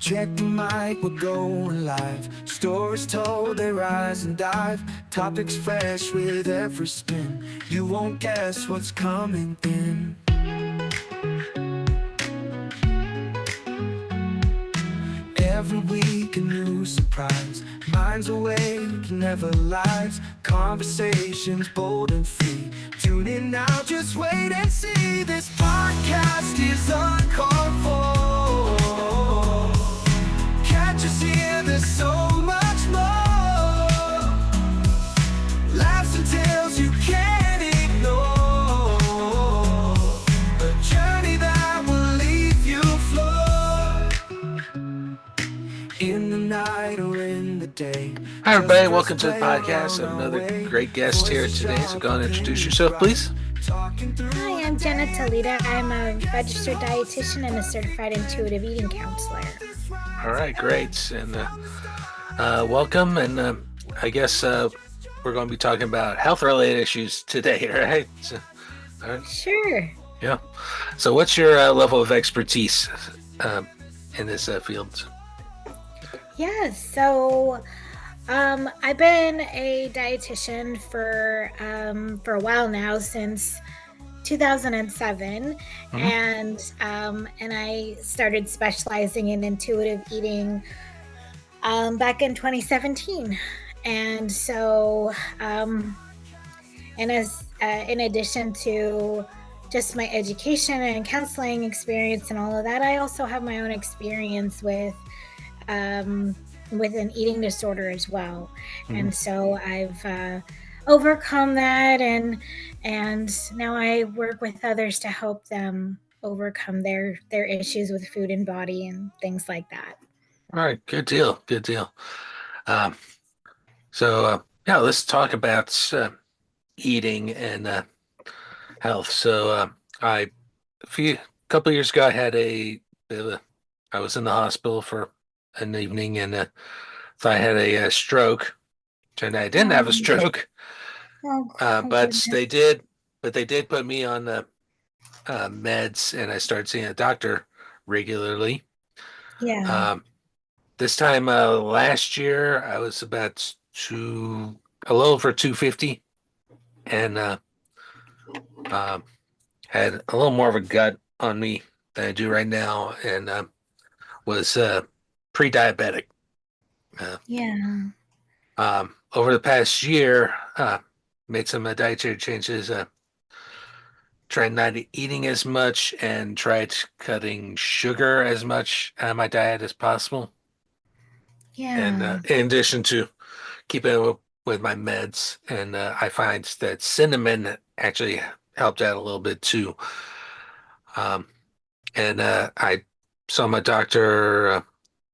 Check the mic, we're going live. Stories told, they rise and dive. Topics fresh with every spin. You won't guess what's coming in. Every week a new surprise. Minds awake, never lies. Conversations bold and free. Tune in now, just wait and see. This podcast is uncalled for. Catch us here, there's so much more. Laughs and tales you can't ignore. A journey that will leave you floored. In the night or in the day. Hi, everybody. Welcome to the podcast. I have another great guest here today. So go and introduce yourself, please. Hi, I'm Jenna Talleda. I'm a registered dietitian and a certified intuitive eating counselor. All right, great. And welcome. And I guess we're going to be talking about health-related issues today, right? So, all right. Sure. Yeah. So what's your level of expertise in this field? Yeah, so I've been a dietitian for a while now, since 2007, and I started specializing in intuitive eating back in 2017, and so in addition to just my education and counseling experience and all of that, I also have my own experience with an eating disorder as well. And so I've overcome that, and now I work with others to help them overcome their issues with food and body and things like that. All right, good deal. So let's talk about eating and health. So a couple of years ago, I had I was in the hospital for an evening and thought I had a stroke. Turned out I didn't have a stroke, but they did put me on meds, and I started seeing a doctor regularly. Yeah. This time last year, I was about a little over 250, and had a little more of a gut on me than I do right now, and was pre-diabetic. Over the past year, made some dietary changes, tried not eating as much and tried cutting sugar as much out of my diet as possible. And in addition to keeping up with my meds, and I find that cinnamon actually helped out a little bit too. And I saw my doctor a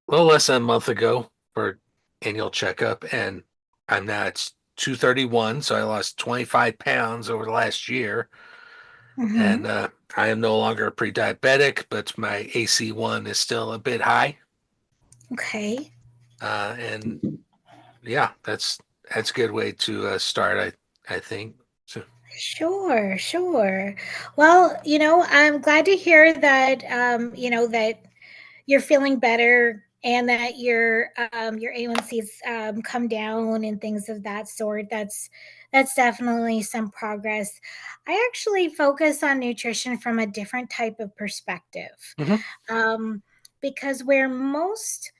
little less than a month ago for annual checkup, and I'm now at 231, so I lost 25 pounds over the last year. And I am no longer pre-diabetic, but my AC1 is still a bit high. Okay. And yeah, that's a good way to start, I think. So. Sure. Well, I'm glad to hear that, that you're feeling better and that your A1C's come down and things of that sort. That's definitely some progress. I actually focus on nutrition from a different type of perspective, because where most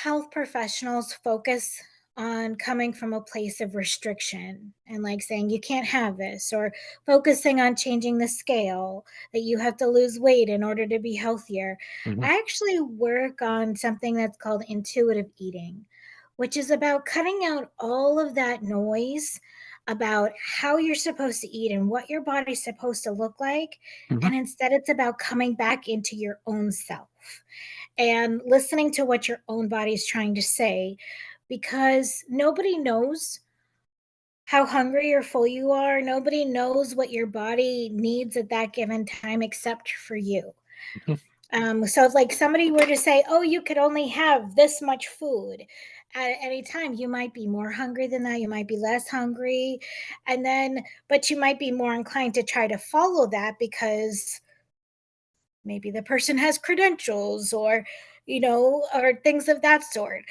health professionals focus on coming from a place of restriction and like saying you can't have this, or focusing on changing the scale, that you have to lose weight in order to be healthier. I actually work on something that's called intuitive eating, which is about cutting out all of that noise about how you're supposed to eat and what your body's supposed to look like. And instead, it's about coming back into your own self and listening to what your own body is trying to say, because nobody knows how hungry or full you are. Nobody knows what your body needs at that given time except for you. So if like somebody were to say, oh, you could only have this much food at any time, you might be more hungry than that. You might be less hungry. But you might be more inclined to try to follow that because maybe the person has credentials, or or things of that sort.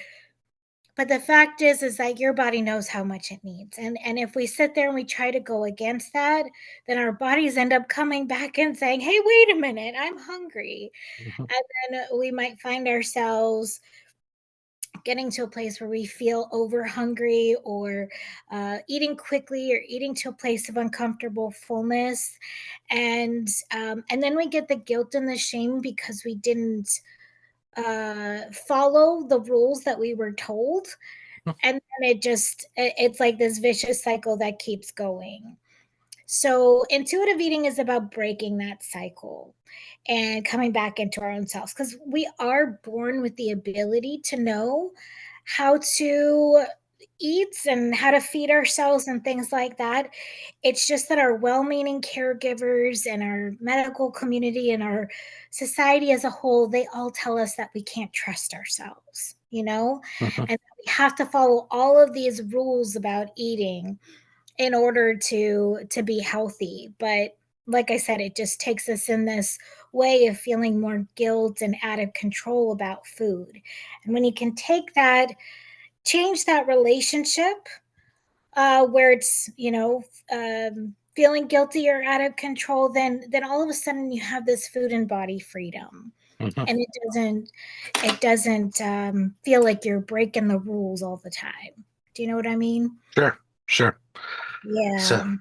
But the fact is that your body knows how much it needs. And if we sit there and we try to go against that, then our bodies end up coming back and saying, "Hey, wait a minute, I'm hungry." Mhm. And then we might find ourselves getting to a place where we feel over hungry, or eating quickly, or eating to a place of uncomfortable fullness. And then we get the guilt and the shame because we didn't follow the rules that we were told. And then it's like this vicious cycle that keeps going. So intuitive eating is about breaking that cycle and coming back into our own selves, because we are born with the ability to know how to eat and how to feed ourselves and things like that. It's just that our well-meaning caregivers and our medical community and our society as a whole, they all tell us that we can't trust ourselves, Mhm. and we have to follow all of these rules about eating in order to be healthy. But like I said, it just takes us in this way of feeling more guilt and out of control about food. And when you can take that, change that relationship, where it's feeling guilty or out of control, then all of a sudden you have this food and body freedom. Mhm. And it doesn't feel like you're breaking the rules all the time. Do you know what I mean? Sure, sure. Yeah. So,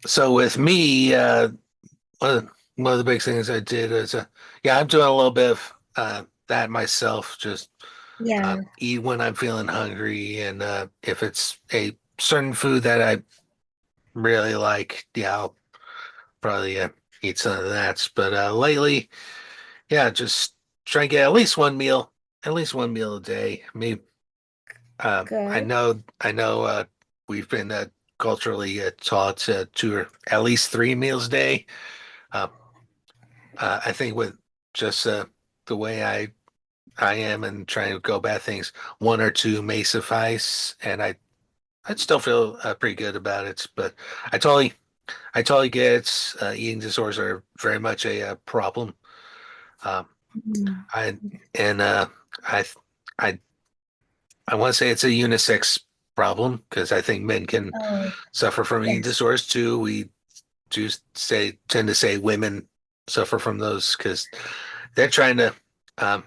so with me, one of the big things I did is, yeah, I'm doing a little bit of that myself. Just Yeah. eat when I'm feeling hungry, and if it's a certain food that I really like, yeah, I'll probably eat some of that. But lately, yeah, just try and get at least one meal a day. Maybe Good. I know, we've been culturally taught to at least 3 meals a day. Uh, I think with just the way I am and trying to go about things, one or two may suffice, and I'd still feel pretty good about it. But I totally I totally get it. Eating disorders are very much a problem. Um, Mm. I and I I I want to say it's a unisex problem because I think men can Oh, suffer from eating yes. disorders too. We do tend to say women suffer from those because they're trying to, um,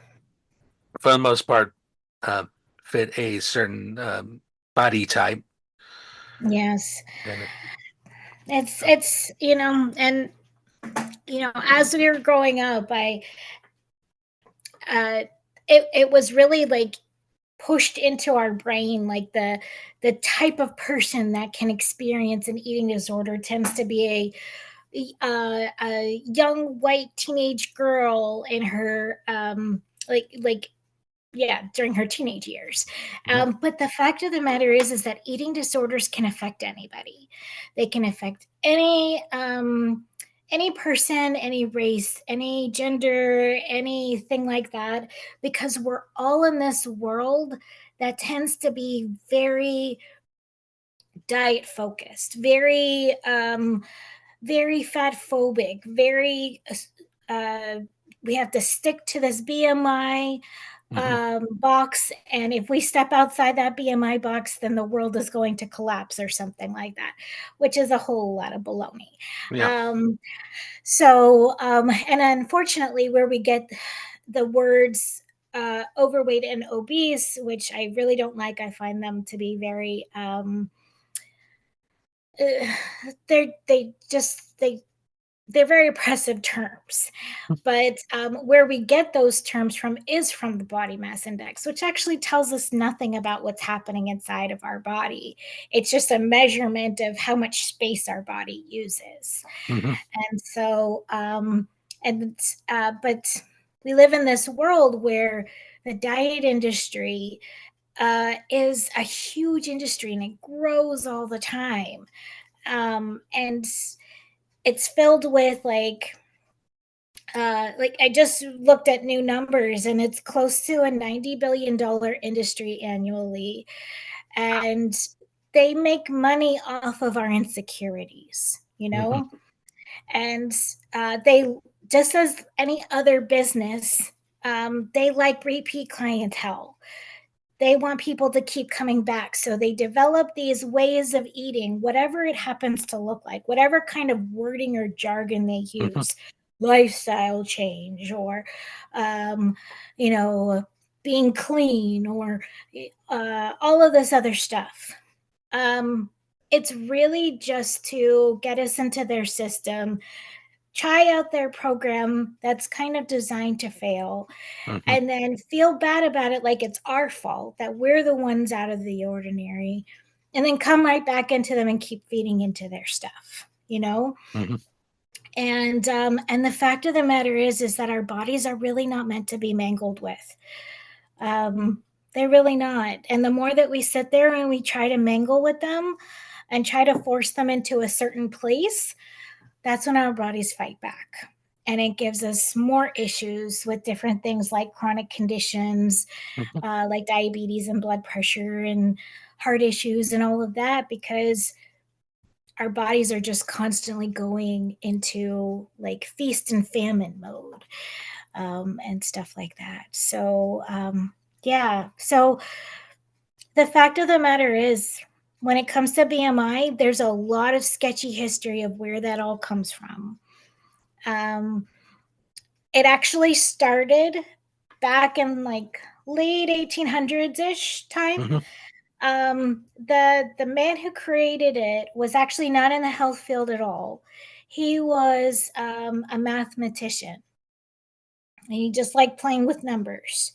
for the most part, um, fit a certain body type. Yes. And It's and as we were growing up, I uh it was really like pushed into our brain, like the type of person that can experience an eating disorder tends to be a young white teenage girl in her like yeah, during her teenage years. Mhm. But the fact of the matter is that eating disorders can affect anybody. They can affect any person, any race, any gender, anything like that, because we're all in this world that tends to be very diet focused, very fat phobic, very we have to stick to this BMI Mhm. box. And if we step outside that BMI box, then the world is going to collapse or something like that, which is a whole lot of baloney. Yeah. And unfortunately, where we get the words overweight and obese, which I really don't like, I find them to be very, uh, they're very oppressive terms. But where we get those terms from is from the body mass index, which actually tells us nothing about what's happening inside of our body. It's just a measurement of how much space our body uses. Mhm. And so, and but we live in this world where the diet industry is a huge industry and it grows all the time. And it's filled with like I just looked at new numbers and it's close to a $90 billion industry annually. And they make money off of our insecurities, Mhm. and they, just as any other business, They like repeat clientele. They want people to keep coming back. So they develop these ways of eating, whatever it happens to look like, whatever kind of wording or jargon they Hmm. use, lifestyle change or, um, you know, being clean or all of this other stuff. Um, it's really just to get us into their system, try out their program that's kind of designed to fail, Hmm. and then feel bad about it like it's our fault that we're the ones out of the ordinary, and then come right back into them and keep feeding into their stuff, you know? Hmm. And the fact of the matter is that our bodies are really not meant to be mangled with. Um, they're really not. And the more that we sit there and we try to mangle with them and try to force them into a certain place, that's when our bodies fight back. And it gives us more issues with different things like chronic conditions, Hmm. like diabetes and blood pressure and heart issues and all of that, because our bodies are just constantly going into like feast and famine mode, and stuff like that. So, yeah. So the fact of the matter is, when it comes to BMI, there's a lot of sketchy history of where that all comes from. Um, it actually started back in like late 1800s ish time. Hmm. The man who created it was actually not in the health field at all. He was a mathematician. And he just liked playing with numbers.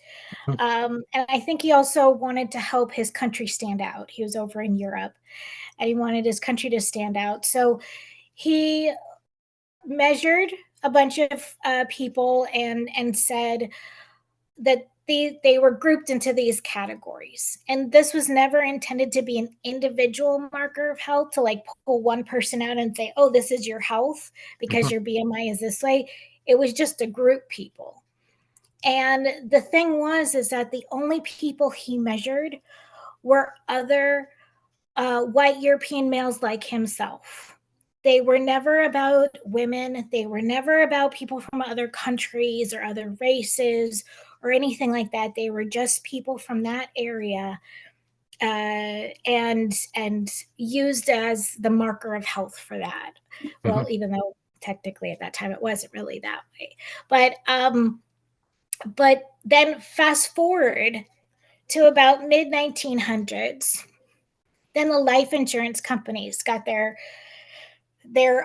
And I think he also wanted to help his country stand out. He was over in Europe and he wanted his country to stand out. So he measured a bunch of people and said that they were grouped into these categories. And this was never intended to be an individual marker of health to like pull one person out and say, oh, this is your health because Hmm. your BMI is this way. It was just to group people. And the thing was, is that the only people he measured were other white European males like himself. They were never about women. They were never about people from other countries or other races or anything like that. They were just people from that area, and used as the marker of health for that. Hmm. Well, even though technically at that time it wasn't really that way, but then fast forward to about mid 1900s, then the life insurance companies got their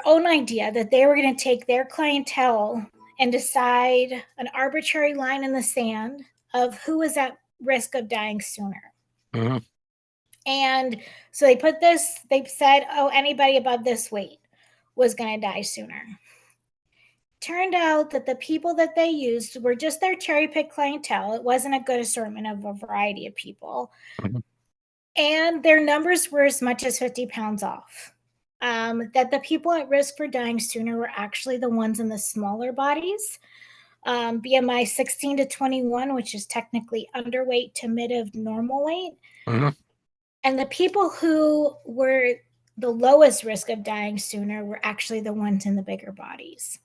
own idea that they were going to take their clientele and decide an arbitrary line in the sand of who was at risk of dying sooner. Hmm. And so they said, oh, anybody above this weight was going to die sooner. Turned out that the people that they used were just their cherry picked clientele. It wasn't a good assortment of a variety of people. Hmm. And their numbers were as much as 50 pounds off. That the people at risk for dying sooner were actually the ones in the smaller bodies, BMI 16 to 21, which is technically underweight to mid of normal weight. Hmm. And the people who were the lowest risk of dying sooner were actually the ones in the bigger bodies.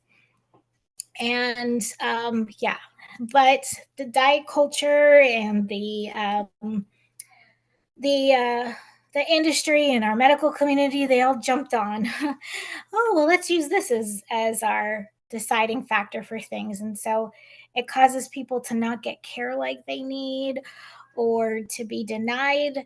And yeah, but the diet culture and the uh, the industry and our medical community, they all jumped on. Oh, well, let's use this as our deciding factor for things. And so it causes people to not get care like they need, or to be denied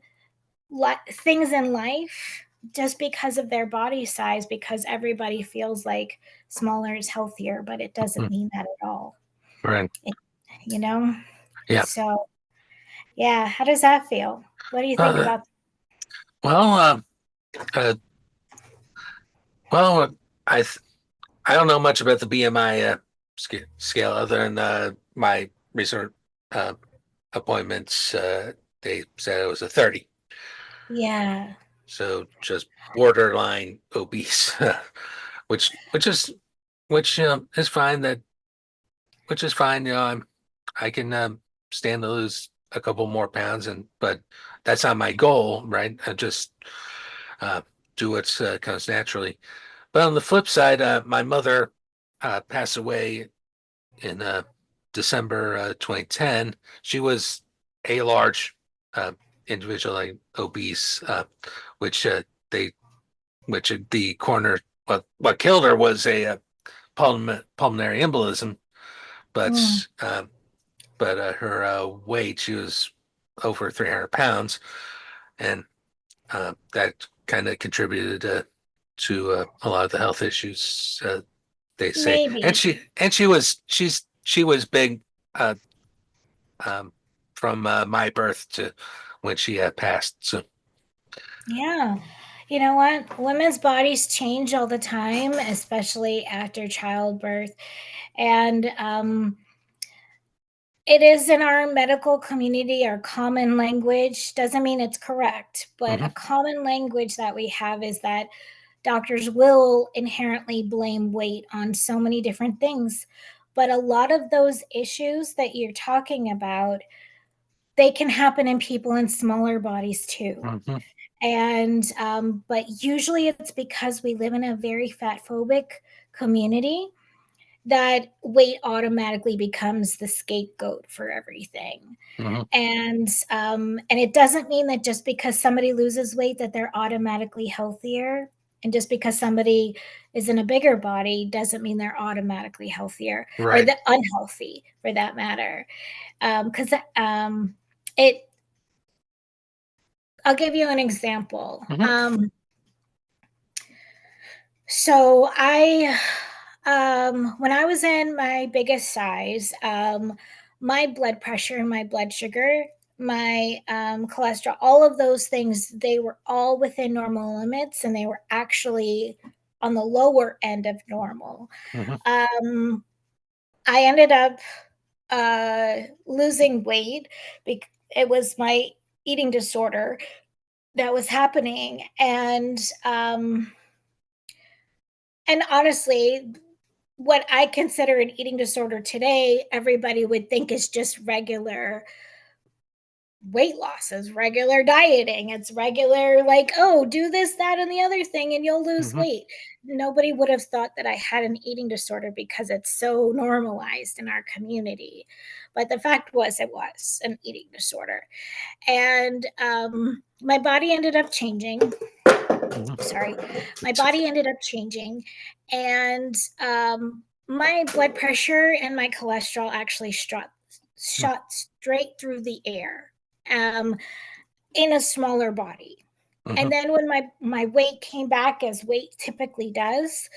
things in life just because of their body size, because everybody feels like smaller is healthier, but it doesn't mean that at all. Right. It, you know? Yeah. So, yeah, how does that feel? What do you think Uh, about? well, uh, well, I th I don't know much about the BMI scale other than my recent uh, appointments. They said it was a 30, Yeah. so just borderline obese, which is fine. Which is fine. I can stand to lose a couple more pounds, but that's not my goal, right? I just uh, do what comes naturally. But on the flip side, my mother passed away in December 2010. She was a large uh, individual, like obese, which they, which the coroner, what killed her was a pulmonary embolism, Mm, but her weight, she was over 300 pounds, and that kind of contributed to a lot of the health issues, they say. And maybe. she was big uh, um, from my birth to when she had passed. So, Yeah. You know what? Women's bodies change all the time, especially after childbirth. And it is in our medical community, our common language. Doesn't mean it's correct, but a mhm, common language that we have is that doctors will inherently blame weight on so many different things. But a lot of those issues that you're talking about, they can happen in people in smaller bodies too. mhm, And but usually it's because we live in a very fat phobic community that weight automatically becomes the scapegoat for everything. mhm, And it doesn't mean that just because somebody loses weight that they're automatically healthier, and just because somebody is in a bigger body doesn't mean they're automatically healthier or right. the unhealthy for that matter. Because it I'll give you an example. Mhm, So when I was in my biggest size, my blood pressure and my blood sugar, my cholesterol, all of those things, they were all within normal limits, and they were actually on the lower end of normal. mhm, Um, I ended up losing weight because it was my eating disorder that was happening, and honestly, what I consider an eating disorder today, everybody would think is just regular weight loss, is regular dieting. It's regular, like, oh, do this, that, and the other thing, and you'll lose mhm, weight. Nobody would have thought that I had an eating disorder because it's so normalized in our community. But the fact was, it was an eating disorder. And my body ended up changing. mhm, Sorry, my body ended up changing, and my blood pressure and my cholesterol actually shot straight through the air, um, in a smaller body. And mhm, then when my weight came back, as weight typically does,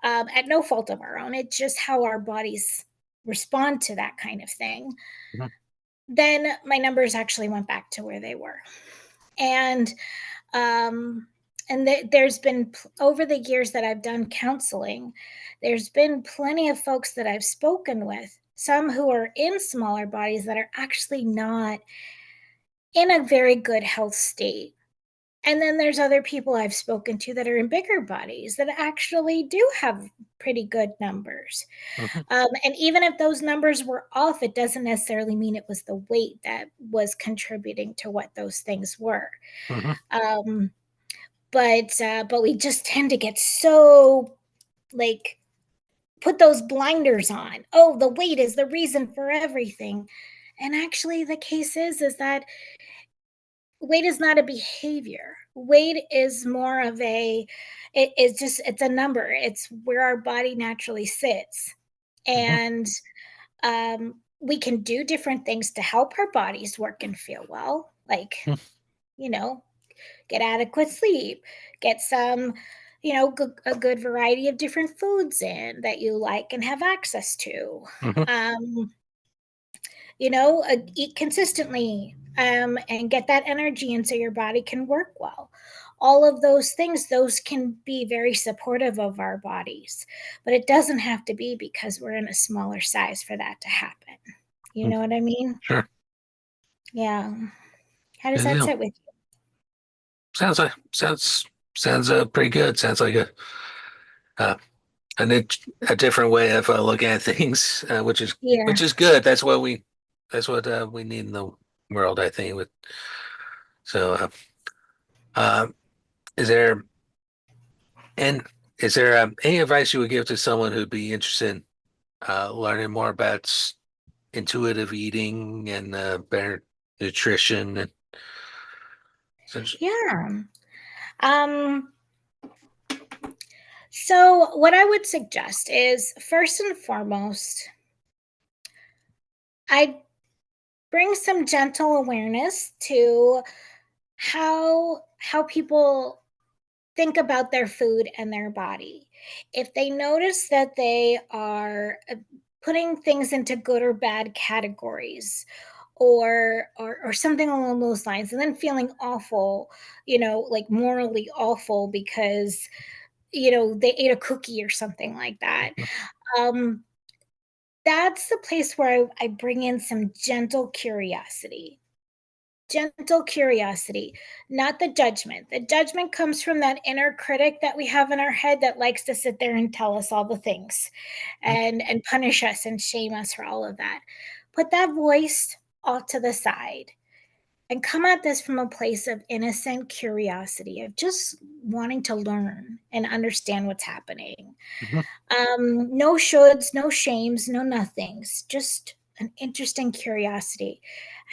at no fault of our own, it's just how our bodies respond to that kind of thing. mhm, Then my numbers actually went back to where they were, and um there's been over the years that I've done counseling, there's been plenty of folks that I've spoken with, some who are in smaller bodies that are actually not in a very good health state, and then there's other people I've spoken to that are in bigger bodies that actually do have pretty good numbers. mhm, And even if those numbers were off, it doesn't necessarily mean it was the weight that was contributing to what those things were. mhm, um, but we just tend to get so, like, put those blinders on. Oh, the weight is the reason for everything. And actually the case is that weight is not a behavior. Weight is more of it's a number. It's where our body naturally sits. mhm, And we can do different things to help our bodies work and feel well, like, you know, get adequate sleep, get some, a good variety of different foods in that you like and have access to. mhm, Um, Eat consistently, and get that energy in so your body can work well. All of those things, those can be very supportive of our bodies, but it doesn't have to be because we're in a smaller size for that to happen. You mhm. know what I mean? Sure. Yeah. How does Good that deal. sit with you? Sounds pretty good. Sounds like uh, a different way of looking at things, Yeah. which is good. That's what we need in the world, I think. With so, uh, is there and is there any advice you would give to someone who'd be interested in learning more about intuitive eating and better nutrition and such. Yeah. Um, so what I would suggest is first and foremost, I bring some gentle awareness to how people think about their food and their body. If they notice that they are putting things into good or bad categories, or something along those lines, and then feeling awful, like morally awful because they ate a cookie or something like that. um that's the place where I bring in some gentle curiosity, not the judgment. The judgment comes from that inner critic that we have in our head that likes to sit there and tell us all the things and punish us and shame us for all of that. Put that voice off to the side and come at this from a place of innocent curiosity, of just wanting to learn and understand what's happening. Mhm. No shoulds, no shames, no nothings, just an interesting curiosity.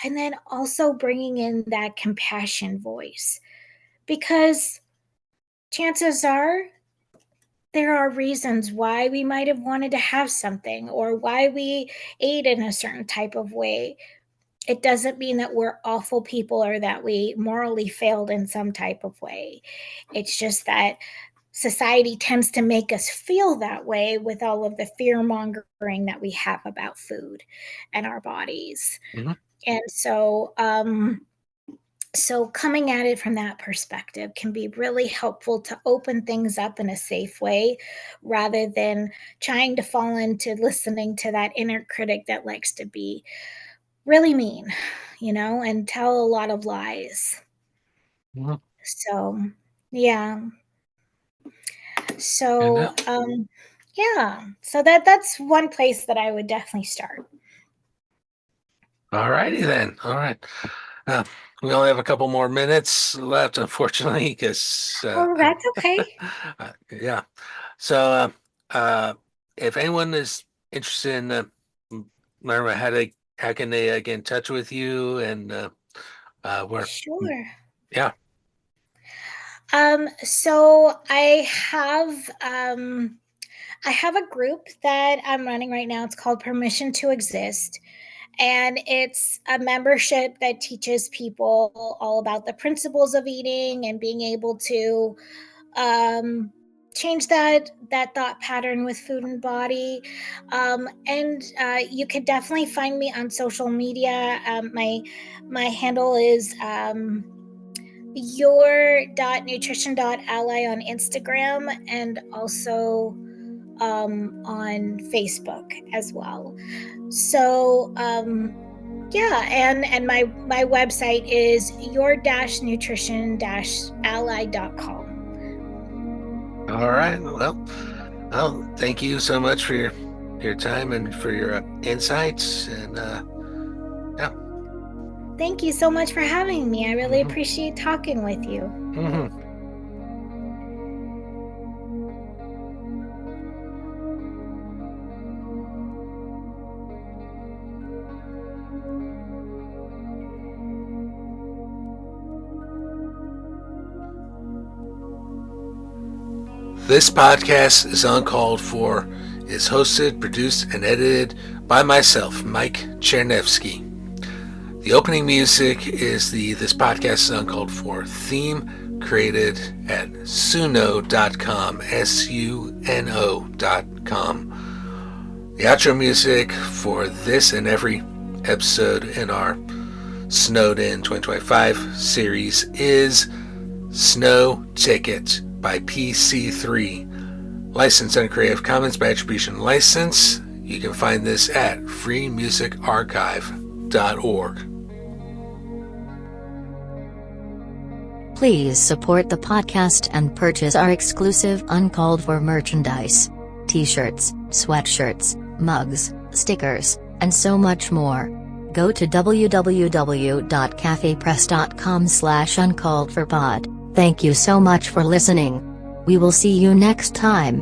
And then also bringing in that compassion voice, because chances are there are reasons why we might have wanted to have something or why we ate in a certain type of way. It doesn't mean that we're awful people or that we morally failed in some type of way. It's just that society tends to make us feel that way with all of the fear mongering that we have about food and our bodies. Mhm. And so coming at it from that perspective can be really helpful to open things up in a safe way rather than trying to fall into listening to that inner critic that likes to be really mean, and tell a lot of lies. Mhm. So, yeah. And So, yeah. So that's one place that I would definitely start. all righty then. All right. Uh, we only have a couple more minutes left, unfortunately, because Oh, that's okay. yeah. So if anyone is interested in learning about how can they get in touch with you and where? Sure. Yeah. So I have a group that I'm running right now. It's called Permission to Exist. And it's a membership that teaches people all about the principles of eating and being able to um, change that thought pattern with food and body. And you could definitely find me on social media. My handle is your.nutrition.ally on Instagram, and also on Facebook as well. So yeah, and my website is your-nutrition-ally.com. All right. Well, thank you so much for your time and for your insights. And yeah. Thank you so much for having me. I really Mhm. appreciate talking with you. Mhm. This podcast is Uncalled For, is hosted, produced, and edited by myself, Mike Chernevsky. The opening music is the This Podcast is Uncalled For theme, created at suno.com, suno.com. The outro music for this and every episode in our Snowed In 2025 series is Snow Ticket by PC3. Licensed under Creative Commons by Attribution License. You can find this at freemusicarchive.org. Please support the podcast and purchase our exclusive Uncalled For merchandise. T-shirts, sweatshirts, mugs, stickers, and so much more. Go to www.cafepress.com/uncalledforpod. Thank you so much for listening. We will see you next time.